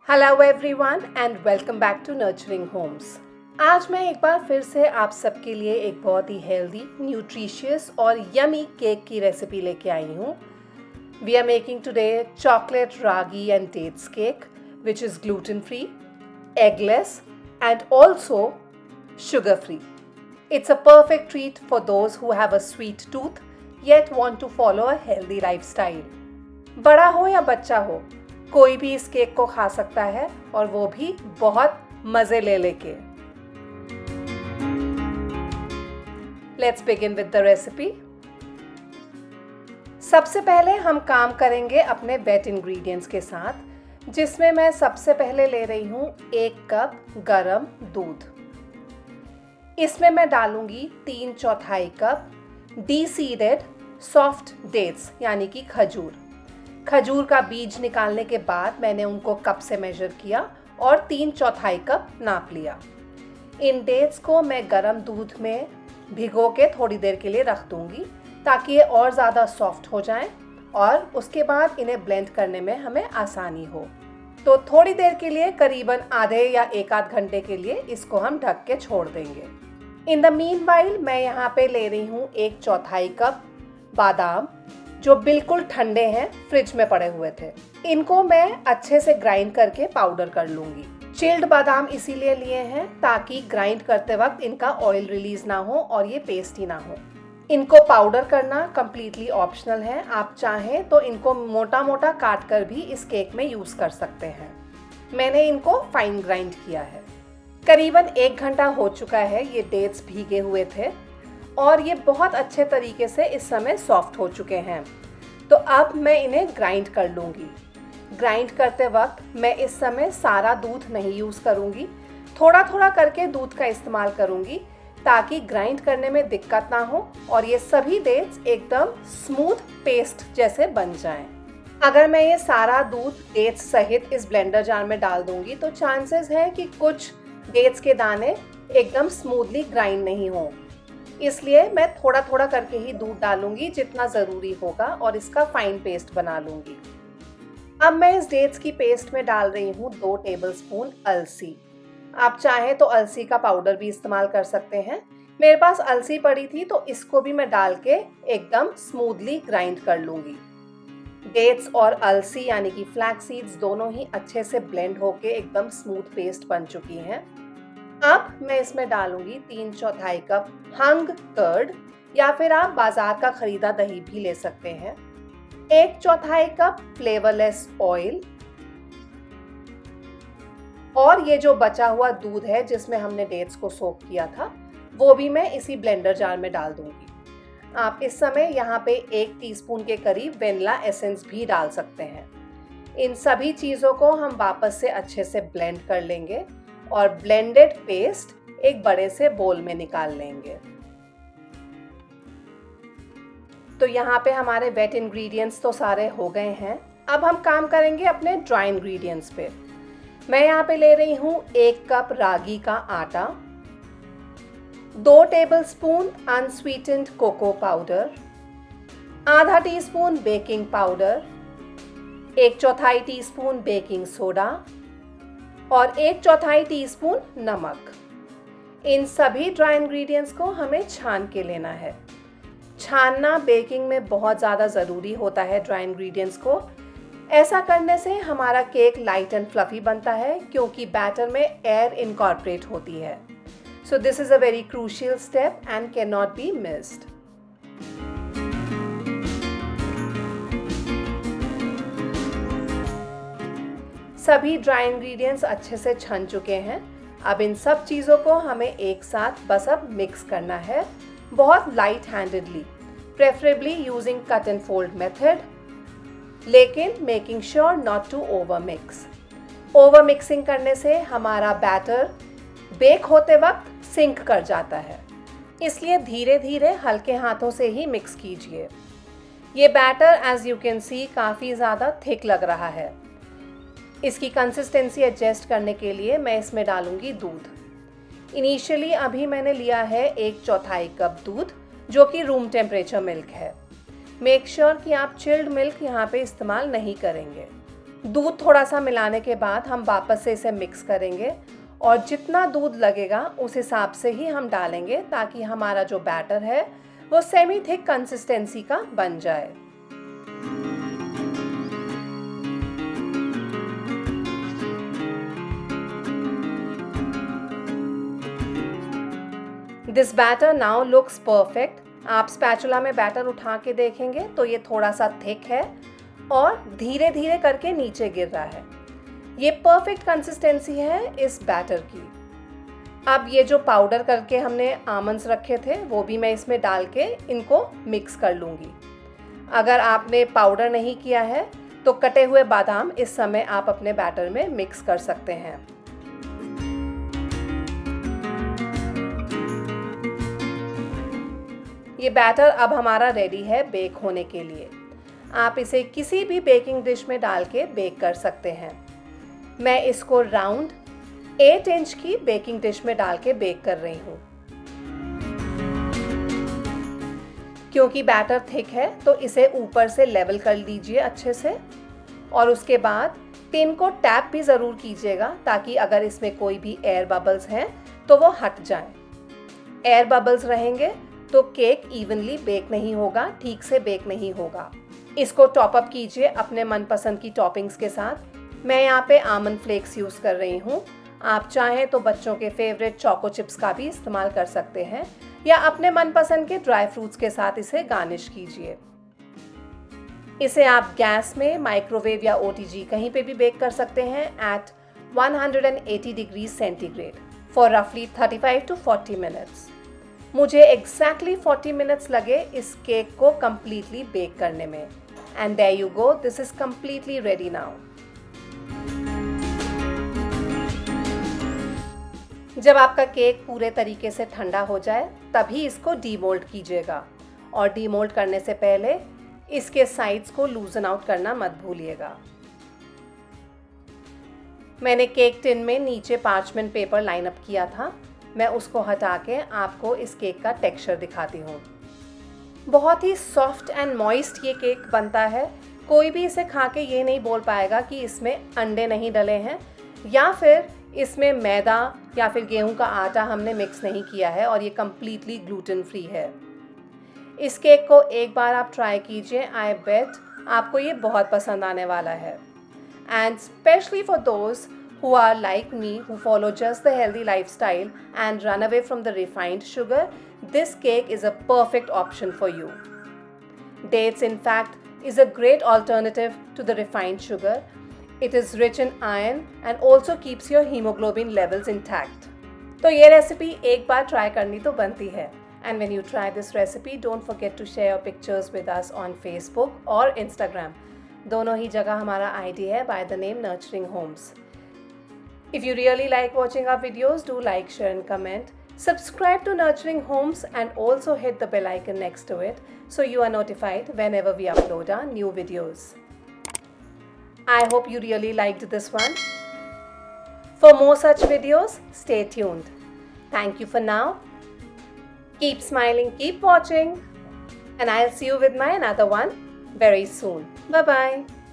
Hello everyone and welcome back to Nurturing Homes. आज मैं एक बार फिर से आप सबके लिए एक बहुत ही हेल्दी, न्यूट्रिशियस और यमी केक की रेसिपी लेके आई हूँ। We are making today chocolate ragi and dates cake which is gluten free, eggless and also sugar free. It's a perfect treat for those who have a sweet tooth yet want to follow a healthy lifestyle. बड़ा हो या बच्चा हो, कोई भी इस cake को खा सकता है और वो भी बहुत मजे ले लेके। Let's begin with the recipe. सबसे पहले हम काम करेंगे अपने वेट इंग्रेडिएंट्स के साथ, जिसमें मैं सबसे पहले ले रही हूँ 1 कप गरम दूध। इसमें मैं डालूंगी 3/4 कप डीसीडेड सॉफ्ट डेट्स यानी कि खजूर का बीज निकालने के बाद मैंने उनको कप से मेजर किया और 3/4 कप नाप लिया। इन डेट्स को मैं गरम दूध में भिगो के थोड़ी देर के लिए रख दूंगी ताकि ये और ज़्यादा सॉफ्ट हो जाएं और उसके बाद इन्हें ब्लेंड करने में हमें आसानी हो। तो थोड़ी देर के लिए, करीबन आधे या 1 आध घंटे के लिए इसको हम ढक के छोड़ देंगे। इन द मीनवाइल मैं यहाँ पे ले रही हूँ 1/4 कप बादाम, जो बिल्कुल ठंडे हैं, फ्रिज में पड़े हुए थे। इनको मैं अच्छे से ग्राइंड करके पाउडर कर लूंगी। चिल्ड बादाम इसीलिए लिए हैं ताकि ग्राइंड करते वक्त इनका ऑयल रिलीज ना हो और ये पेस्टी ना हो। इनको पाउडर करना कम्प्लीटली ऑप्शनल है। आप चाहें तो इनको मोटा मोटा काट कर भी इस केक में यूज कर सकते हैं। मैंने इनको फाइन ग्राइंड किया है। करीबन 1 घंटा हो चुका है। ये डेट्स भीगे हुए थे और ये बहुत अच्छे तरीके से इस समय सॉफ्ट हो चुके हैं। तो अब मैं इन्हें ग्राइंड कर लूँगी। ग्राइंड करते वक्त मैं इस समय सारा दूध नहीं यूज़ करूँगी, थोड़ा थोड़ा करके दूध का इस्तेमाल करूँगी ताकि ग्राइंड करने में दिक्कत ना हो और ये सभी डेट्स एकदम स्मूथ पेस्ट जैसे बन जाएं। अगर मैं ये सारा दूध डेट्स सहित इस ब्लेंडर जार में डाल दूँगी तो चांसेस हैं कि कुछ डेट्स के दाने एकदम स्मूथली ग्राइंड नहीं हों। इसलिए मैं थोड़ा थोड़ा करके ही दूध डालूंगी जितना ज़रूरी होगा और इसका फाइन पेस्ट बना लूंगी। अब मैं इस डेट्स की पेस्ट में डाल रही हूँ 2 टेबलस्पून अलसी। आप चाहें तो अलसी का पाउडर भी इस्तेमाल कर सकते हैं। मेरे पास अलसी पड़ी थी तो इसको भी मैं डाल के एकदम स्मूथली ग्राइंड कर लूंगी। डेट्स और अलसी यानी कि फ्लैक्स सीड्स दोनों ही अच्छे से ब्लेंड होके एकदम स्मूथ पेस्ट बन चुकी हैं। अब मैं इसमें डालूंगी 3/4 कप हंग कर्ड, या फिर आप बाजार का खरीदा दही भी ले सकते हैं। 1/4 कप फ्लेवरलेस ऑयल और ये जो बचा हुआ दूध है जिसमें हमने डेट्स को सोक किया था, वो भी मैं इसी ब्लेंडर जार में डाल दूंगी। आप इस समय यहाँ पे 1 टीस्पून के करीब वेनिला एसेंस भी डाल सकते हैं। इन सभी चीज़ों को हम वापस से अच्छे से ब्लेंड कर लेंगे और ब्लेंडेड पेस्ट एक बड़े से बोल में निकाल लेंगे। तो यहाँ पे हमारे वेट इंग्रेडिएंट्स तो सारे हो गए हैं। अब हम काम करेंगे अपने ड्राई इंग्रेडिएंट्स पे। मैं यहाँ पे ले रही हूँ 1 कप रागी का आटा, 2 टेबलस्पून अनस्वीटेंड कोको पाउडर, आधा teaspoon baking powder, 1/4 teaspoon baking soda और 1/4 टीस्पून नमक। इन सभी ड्राई इंग्रेडिएंट्स को हमें छान के लेना है। छानना बेकिंग में बहुत ज़्यादा ज़रूरी होता है ड्राई इंग्रेडिएंट्स को। ऐसा करने से हमारा केक लाइट एंड फ्लफी बनता है क्योंकि बैटर में एयर इनकॉर्पोरेट होती है। So this is a very crucial step and can not be missed. सभी ड्राई इंग्रेडिएंट्स अच्छे से छन चुके हैं। अब इन सब चीज़ों को हमें एक साथ बस अब मिक्स करना है, बहुत light handedly, preferably using cut and fold method, लेकिन making sure not to over mix. Over mixing करने से हमारा बैटर बेक होते वक्त सिंक कर जाता है, इसलिए धीरे धीरे हल्के हाथों से ही मिक्स कीजिए। ये batter as you can see काफ़ी ज़्यादा थिक लग रहा है। इसकी कंसिस्टेंसी एडजस्ट करने के लिए मैं इसमें डालूंगी दूध। इनिशियली अभी मैंने लिया है 1/4 कप दूध, जो कि रूम टेम्परेचर मिल्क है। मेक श्योर कि आप चिल्ड मिल्क यहाँ पे इस्तेमाल नहीं करेंगे। दूध थोड़ा सा मिलाने के बाद हम वापस से इसे मिक्स करेंगे और जितना दूध लगेगा उस हिसाब से ही हम डालेंगे ताकि हमारा जो बैटर है वो सेमी थिक कंसिस्टेंसी का बन जाए। This batter now looks perfect. आप स्पैचुला में बैटर उठा के देखेंगे तो ये थोड़ा सा थिक है और धीरे धीरे करके नीचे गिर रहा है। ये परफेक्ट कंसिस्टेंसी है इस बैटर की। अब ये जो पाउडर करके हमने आमंड्स रखे थे वो भी मैं इसमें डाल के इनको मिक्स कर लूँगी। अगर आपने पाउडर नहीं किया है तो कटे हुए बादाम इस समय आप अपने बैटर में मिक्स कर सकते हैं। ये बैटर अब हमारा रेडी है बेक होने के लिए। आप इसे किसी भी बेकिंग डिश में डाल के बेक कर सकते हैं। मैं इसको राउंड 8 इंच की बेकिंग डिश में डाल के बेक कर रही हूँ। क्योंकि बैटर थिक है तो इसे ऊपर से लेवल कर लीजिए अच्छे से और उसके बाद टिन को टैप भी ज़रूर कीजिएगा ताकि अगर इसमें कोई भी एयर बबल्स हैं तो वो हट जाएं। एयर बबल्स रहेंगे तो केक इवनली बेक नहीं होगा, ठीक से बेक नहीं होगा। इसको टॉप अप कीजिए अपने मनपसंद की टॉपिंग्स के साथ। मैं यहाँ पे आमंड फ्लेक्स यूज़ कर रही हूँ। आप चाहें तो बच्चों के फेवरेट चोको चिप्स का भी इस्तेमाल कर सकते हैं या अपने मनपसंद के ड्राई फ्रूट्स के साथ इसे गार्निश कीजिए। इसे आप गैस में, माइक्रोवेव या OTG कहीं पे भी बेक कर सकते हैं एट 180 डिग्री सेंटीग्रेड फॉर रफली 35 to 40 मिनट्स। मुझे एग्जैक्टली 40 मिनट्स लगे इस केक को कम्प्लीटली बेक करने में। And there you go, this is completely ready now. जब आपका केक पूरे तरीके से ठंडा हो जाए तभी इसको डीमोल्ड कीजिएगा और डीमोल्ड करने से पहले इसके साइड्स को लूजन आउट करना मत भूलिएगा। मैंने केक टिन में नीचे पार्चमेंट पेपर लाइन अप किया था। मैं उसको हटा के आपको इस केक का टेक्सचर दिखाती हूँ। बहुत ही सॉफ्ट एंड मॉइस्ट ये केक बनता है। कोई भी इसे खा के ये नहीं बोल पाएगा कि इसमें अंडे नहीं डले हैं या फिर इसमें मैदा या फिर गेहूं का आटा हमने मिक्स नहीं किया है और ये कम्प्लीटली ग्लूटेन फ्री है। इस केक को एक बार आप ट्राई कीजिए, आई बेट आपको ये बहुत पसंद आने वाला है। And specially for those who are like me, who follow just the healthy lifestyle and run away from the refined sugar, this cake is a perfect option for you. Dates, in fact, is a great alternative to the refined sugar. It is rich in iron and also keeps your hemoglobin levels intact. तो ये recipe एक बार try करनी तो बनती है। And when you try this recipe, don't forget to share your pictures with us on Facebook और Instagram. दोनों ही जगह हमारा ID है by the name Nurturing Homes. If you really like watching our videos, do like, share and comment. Subscribe to Nurturing Homes and also hit the bell icon next to it so you are notified whenever we upload our new videos. I hope you really liked this one. For more such videos, stay tuned. Thank you for now. Keep smiling, keep watching, and I'll see you with my another one very soon. Bye-bye.